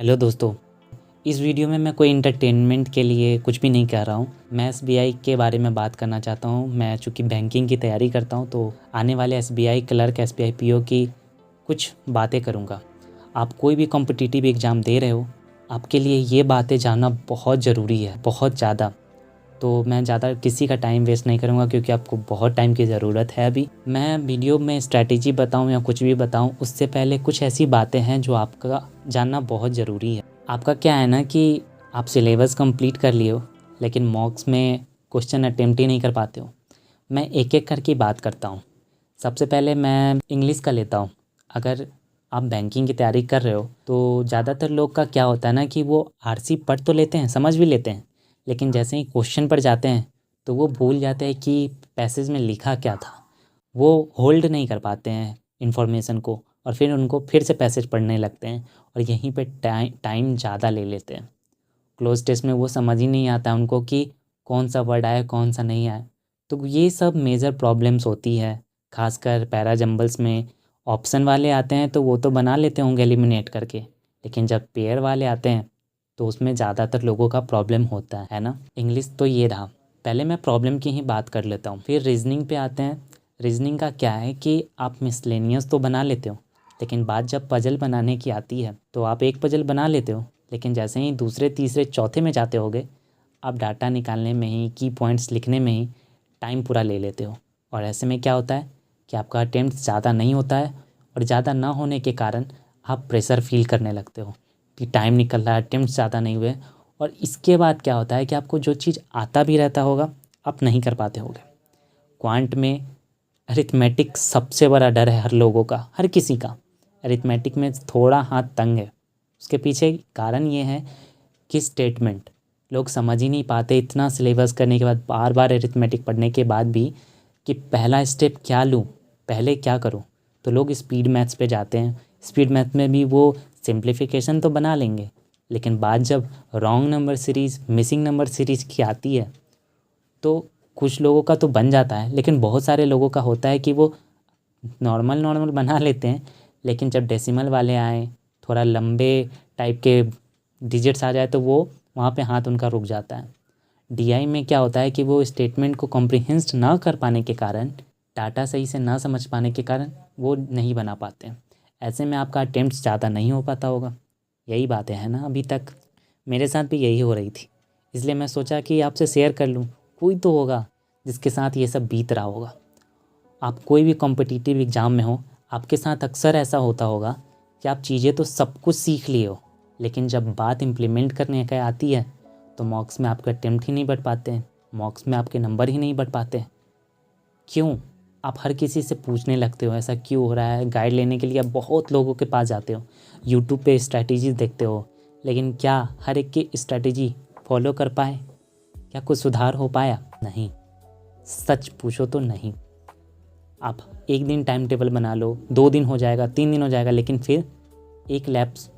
Hello दोस्तों, इस video में मैं कोई इंटरटेनमेंट के लिए कुछ भी नहीं कह रहा हूँ। मैं एसबीआई के बारे में बात करना चाहता हूँ। मैं चूँकि बैंकिंग की तैयारी करता हूँ तो आने वाले एसबीआई क्लर्क, एसबीआई पीओ की कुछ बातें करूँगा। आप कोई भी कॉम्पिटिटिव एग्ज़ाम दे रहे हो, आपके लिए ये बातें जानना बहुत ज़रूरी है, बहुत ज़्यादा। तो मैं ज़्यादा किसी का टाइम वेस्ट नहीं करूँगा क्योंकि आपको बहुत टाइम की ज़रूरत है अभी। मैं वीडियो में स्ट्रैटेजी बताऊँ या कुछ भी बताऊँ, उससे पहले कुछ ऐसी बातें हैं जो आपका जानना बहुत ज़रूरी है। आपका क्या है ना कि आप सिलेबस कंप्लीट कर लिए हो लेकिन मॉक्स में क्वेश्चन अटेम्प्ट ही नहीं कर पाते हो। मैं एक एक करके बात करता हूँ। सबसे पहले मैं इंग्लिश का लेता हूँ। अगर आप बैंकिंग की तैयारी कर रहे हो तो ज़्यादातर लोग का क्या होता है ना कि वो आरसी पढ़ तो लेते हैं, समझ भी लेते हैं, लेकिन जैसे ही क्वेश्चन पर जाते हैं तो वो भूल जाते हैं कि पैसेज में लिखा क्या था। वो होल्ड नहीं कर पाते हैं इन्फॉर्मेशन को और फिर उनको फिर से पैसेज पढ़ने लगते हैं और यहीं पे टाइम ज़्यादा ले लेते हैं। क्लोज टेस्ट में वो समझ ही नहीं आता उनको कि कौन सा वर्ड आया कौन सा नहीं आया। तो ये सब मेजर प्रॉब्लम्स होती है, खासकर पैरा जंबल्स में। ऑप्शन वाले आते हैं तो वो तो बना लेते होंगे एलिमिनेट करके, लेकिन जब पेयर वाले आते हैं तो उसमें ज़्यादातर लोगों का प्रॉब्लम होता है ना। इंग्लिश तो ये रहा, पहले मैं प्रॉब्लम की ही बात कर लेता हूँ। फिर रीजनिंग पे आते हैं। रीजनिंग का क्या है कि आप मिसलेनियस तो बना लेते हो, लेकिन बात जब पजल बनाने की आती है तो आप एक पजल बना लेते हो, लेकिन जैसे ही दूसरे तीसरे चौथे में जाते होगे आप डाटा निकालने में ही, की पॉइंट्स लिखने में ही टाइम पूरा ले लेते हो। और ऐसे में क्या होता है कि आपका अटेम्प्ट ज़्यादा नहीं होता है और ज़्यादा ना होने के कारण आप प्रेशर फील करने लगते हो कि टाइम निकल रहा है, अटेम्प्ट ज़्यादा नहीं हुए। और इसके बाद क्या होता है कि आपको जो चीज़ आता भी रहता होगा आप नहीं कर पाते होगे। क्वांट में अरिथमेटिक सबसे बड़ा डर है हर लोगों का, हर किसी का। अरिथमेटिक में थोड़ा हाथ तंग है। उसके पीछे कारण ये है कि स्टेटमेंट लोग समझ ही नहीं पाते इतना सिलेबस करने के बाद, बार बार अरिथमेटिक पढ़ने के बाद भी, कि पहला स्टेप क्या लूँ, पहले क्या करूँ। तो लोग स्पीड मैथ्स पे जाते हैं। स्पीड मैथ में भी वो सिंप्लीफिकेशन तो बना लेंगे, लेकिन बात जब wrong number series, missing number series की आती है तो कुछ लोगों का तो बन जाता है, लेकिन बहुत सारे लोगों का होता है कि वो नॉर्मल नॉर्मल बना लेते हैं, लेकिन जब डेसिमल वाले आए, थोड़ा लंबे टाइप के डिजिट्स आ जाए तो वो वहाँ पे हाथ उनका रुक जाता है। डीआई में क्या होता है कि वो स्टेटमेंट को कॉम्प्रिहेंस ना कर पाने के कारण, डाटा सही से ना समझ पाने के कारण वो नहीं बना पाते हैं। ऐसे में आपका अटेम्प्ट ज़्यादा नहीं हो पाता होगा। यही बातें हैं ना, अभी तक मेरे साथ भी यही हो रही थी, इसलिए मैं सोचा कि आपसे शेयर कर लूँ। कोई तो होगा जिसके साथ ये सब बीत रहा होगा। आप कोई भी कॉम्पिटिटिव एग्ज़ाम में हो, आपके साथ अक्सर ऐसा होता होगा कि आप चीज़ें तो सब कुछ सीख लिए हो, लेकिन जब बात इम्प्लीमेंट करने का आती है तो मॉक्स में आपके अटेम्प्ट ही नहीं बढ़ पाते हैं, मॉक्स में आपके नंबर ही नहीं बढ़ पाते। क्यों? आप हर किसी से पूछने लगते हो ऐसा क्यों हो रहा है। गाइड लेने के लिए आप बहुत लोगों के पास जाते हो, यूट्यूब पे स्ट्रैटेजीज देखते हो, लेकिन क्या हर एक की स्ट्रैटेजी फॉलो कर पाए? क्या कुछ सुधार हो पाया? नहीं। सच पूछो तो नहीं। आप एक दिन टाइम टेबल बना लो, 2 दिन हो जाएगा, 3 दिन हो जाएगा, लेकिन फिर एक लैप्स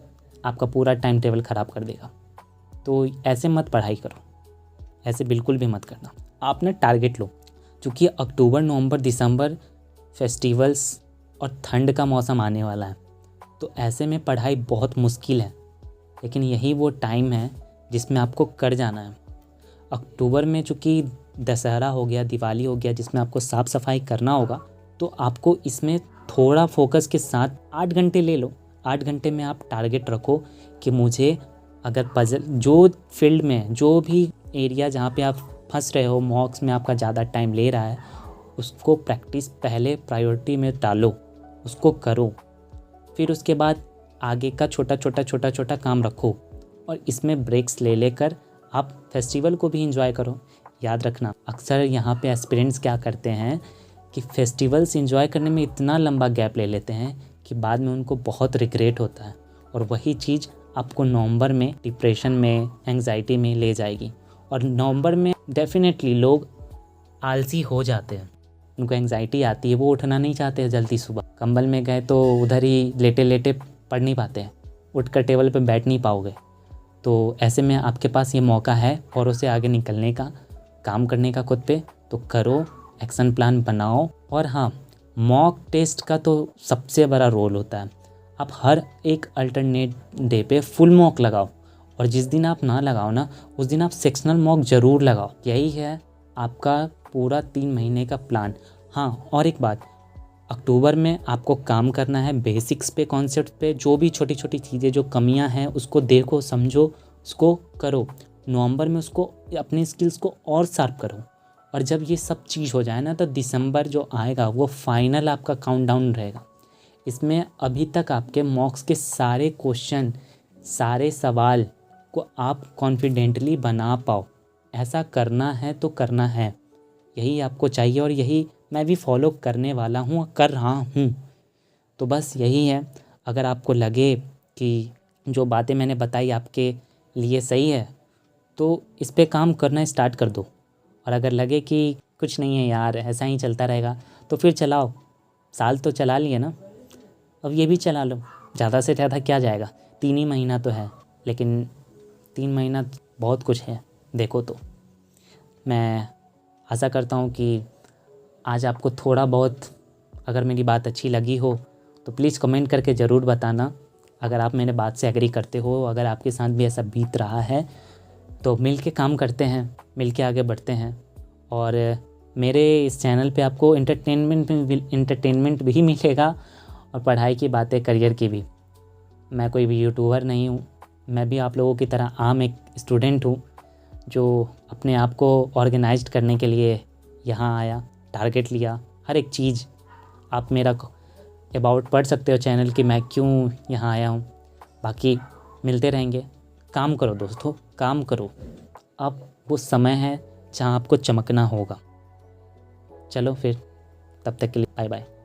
आपका पूरा टाइम टेबल ख़राब कर देगा। तो ऐसे मत पढ़ाई करो, ऐसे बिल्कुल भी मत करना। आप ना टारगेट लो। चूँकि अक्टूबर, नवंबर, दिसंबर फेस्टिवल्स और ठंड का मौसम आने वाला है, तो ऐसे में पढ़ाई बहुत मुश्किल है, लेकिन यही वो टाइम है जिसमें आपको कर जाना है। अक्टूबर में चूँकि दशहरा हो गया, दिवाली हो गया, जिसमें आपको साफ़ सफाई करना होगा, तो आपको इसमें थोड़ा फोकस के साथ 8 घंटे ले लो। 8 घंटे में आप टारगेट रखो कि मुझे, अगर पजल जो फील्ड में, जो भी एरिया जहाँ पे आप फंस रहे हो, मॉक्स में आपका ज़्यादा टाइम ले रहा है, उसको प्रैक्टिस पहले प्रायोरिटी में डालो, उसको करो। फिर उसके बाद आगे का छोटा छोटा काम रखो और इसमें ब्रेक्स ले लेकर आप फेस्टिवल को भी एंजॉय करो। याद रखना, अक्सर यहाँ पे एस्पिरेंट्स क्या करते हैं कि फेस्टिवल्स एंजॉय करने में इतना लंबा गैप ले लेते हैं कि बाद में उनको बहुत रिग्रेट होता है, और वही चीज़ आपको नवंबर में डिप्रेशन में, एंग्जाइटी में ले जाएगी। और नवंबर में डेफिनेटली लोग आलसी हो जाते हैं, उनको एंग्जाइटी आती है, वो उठना नहीं चाहते हैं जल्दी सुबह। कंबल में गए तो उधर ही लेटे लेटे पढ़ नहीं पाते हैं, उठकर टेबल पे बैठ नहीं पाओगे। तो ऐसे में आपके पास ये मौका है औरों से आगे निकलने का, काम करने का खुद पे, तो करो, एक्शन प्लान बनाओ। और हाँ, मॉक टेस्ट का तो सबसे बड़ा रोल होता है। आप हर एक अल्टरनेट डे पे फुल मॉक लगाओ, और जिस दिन आप ना लगाओ ना उस दिन आप सेक्शनल मॉक ज़रूर लगाओ। यही है आपका पूरा 3 महीने का प्लान। हाँ, और एक बात, अक्टूबर में आपको काम करना है बेसिक्स पे, कॉन्सेप्ट पे, जो भी छोटी छोटी चीज़ें जो कमियां हैं उसको देखो, समझो, उसको करो। नवंबर में उसको अपनी स्किल्स को और शार्प करो, और जब ये सब चीज़ हो जाए ना तो दिसंबर जो आएगा वो फाइनल आपका काउंटडाउन रहेगा। इसमें अभी तक आपके मॉक्स के सारे क्वेश्चन, सारे सवाल को आप कॉन्फिडेंटली बना पाओ। ऐसा करना है तो करना है, यही आपको चाहिए, और यही मैं भी फॉलो करने वाला हूँ, कर रहा हूँ। तो बस यही है। अगर आपको लगे कि जो बातें मैंने बताई आपके लिए सही है तो इस पे काम करना स्टार्ट कर दो, और अगर लगे कि कुछ नहीं है यार, ऐसा ही चलता रहेगा, तो फिर चलाओ। साल तो चला लिए ना, अब ये भी चला लो। ज़्यादा से ज़्यादा क्या जाएगा, 3 ही महीना तो है, लेकिन 3 महीना बहुत कुछ है देखो तो। मैं आशा करता हूँ कि आज आपको थोड़ा बहुत अगर मेरी बात अच्छी लगी हो तो प्लीज़ कमेंट करके ज़रूर बताना। अगर आप मेरे बात से एग्री करते हो, अगर आपके साथ भी ऐसा बीत रहा है, तो मिल के काम करते हैं, मिल के आगे बढ़ते हैं। और मेरे इस चैनल पे आपको इंटरटेनमेंट भी मिलेगा, और पढ़ाई की बातें, करियर की भी। मैं कोई भी यूट्यूबर नहीं हूँ, मैं भी आप लोगों की तरह आम एक स्टूडेंट हूँ जो अपने आप को ऑर्गेनाइज्ड करने के लिए यहाँ आया, टारगेट लिया। हर एक चीज़ आप मेरा अबाउट पढ़ सकते हो चैनल की, मैं क्यों यहाँ आया हूँ। बाकी मिलते रहेंगे। काम करो दोस्तों, काम करो। अब वो समय है जहाँ आपको चमकना होगा। चलो फिर, तब तक के लिए बाय बाय।